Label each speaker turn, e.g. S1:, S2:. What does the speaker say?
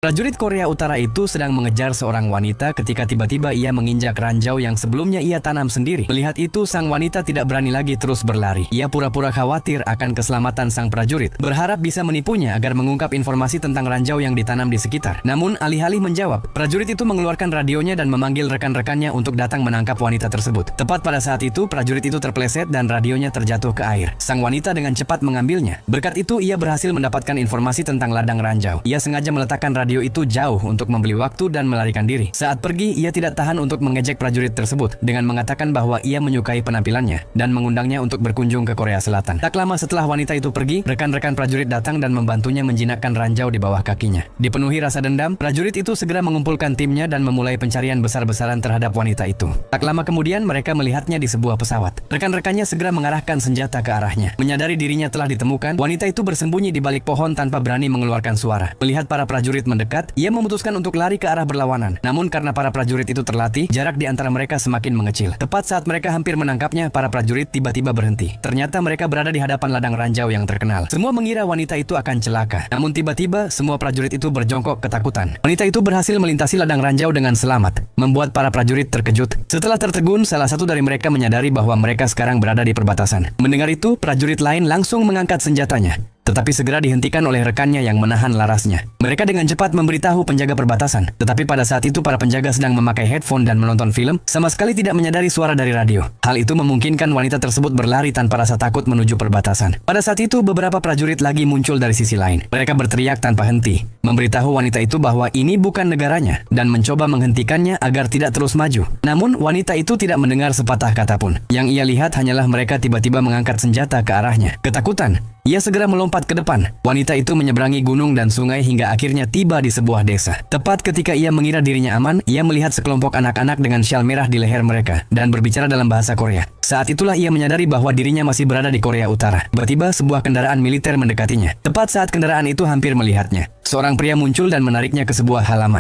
S1: Prajurit Korea Utara itu sedang mengejar seorang wanita ketika tiba-tiba ia menginjak ranjau yang sebelumnya ia tanam sendiri. Melihat itu, sang wanita tidak berani lagi terus berlari. Ia pura-pura khawatir akan keselamatan sang prajurit, berharap bisa menipunya agar mengungkap informasi tentang ranjau yang ditanam di sekitar. Namun, alih-alih menjawab, prajurit itu mengeluarkan radionya dan memanggil rekan-rekannya untuk datang menangkap wanita tersebut. Tepat pada saat itu, prajurit itu terpeleset dan radionya terjatuh ke air. Sang wanita dengan cepat mengambilnya. Berkat itu, ia berhasil mendapatkan informasi tentang ladang ranjau. Ia sengaja meletakkan radio itu jauh untuk membeli waktu dan melarikan diri. Saat pergi, ia tidak tahan untuk mengejek prajurit tersebut dengan mengatakan bahwa ia menyukai penampilannya dan mengundangnya untuk berkunjung ke Korea Selatan. Tak lama setelah wanita itu pergi, rekan-rekan prajurit datang dan membantunya menjinakkan ranjau di bawah kakinya. Dipenuhi rasa dendam, prajurit itu segera mengumpulkan timnya dan memulai pencarian besar-besaran terhadap wanita itu. Tak lama kemudian, mereka melihatnya di sebuah pesawat. Rekan-rekannya segera mengarahkan senjata ke arahnya. Menyadari dirinya telah ditemukan, wanita itu bersembunyi di balik pohon tanpa berani mengeluarkan suara. Melihat para prajurit mendekat, ia memutuskan untuk lari ke arah berlawanan. Namun karena para prajurit itu terlatih, jarak di antara mereka semakin mengecil. Tepat saat mereka hampir menangkapnya, para prajurit tiba-tiba berhenti. Ternyata mereka berada di hadapan ladang ranjau yang terkenal. Semua mengira wanita itu akan celaka. Namun tiba-tiba semua prajurit itu berjongkok ketakutan. Wanita itu berhasil melintasi ladang ranjau dengan selamat, membuat para prajurit terkejut. Setelah tertegun, salah satu dari mereka menyadari bahwa mereka sekarang berada di perbatasan. Mendengar itu, prajurit lain langsung mengangkat senjatanya, tetapi segera dihentikan oleh rekannya yang menahan larasnya. Mereka dengan cepat memberitahu penjaga perbatasan. Tetapi pada saat itu para penjaga sedang memakai headphone dan menonton film, sama sekali tidak menyadari suara dari radio. Hal itu memungkinkan wanita tersebut berlari tanpa rasa takut menuju perbatasan. Pada saat itu beberapa prajurit lagi muncul dari sisi lain. Mereka berteriak tanpa henti, memberitahu wanita itu bahwa ini bukan negaranya dan mencoba menghentikannya agar tidak terus maju. Namun wanita itu tidak mendengar sepatah kata pun. Yang ia lihat hanyalah mereka tiba-tiba mengangkat senjata ke arahnya. Ketakutan, ia segera melompat ke depan. Wanita itu menyeberangi gunung dan sungai hingga akhirnya tiba di sebuah desa. Tepat ketika ia mengira dirinya aman, ia melihat sekelompok anak-anak dengan syal merah di leher mereka dan berbicara dalam bahasa Korea. Saat itulah ia menyadari bahwa dirinya masih berada di Korea Utara. Tiba-tiba sebuah kendaraan militer mendekatinya. Tepat saat kendaraan itu hampir melihatnya, seorang pria muncul dan menariknya ke sebuah halaman.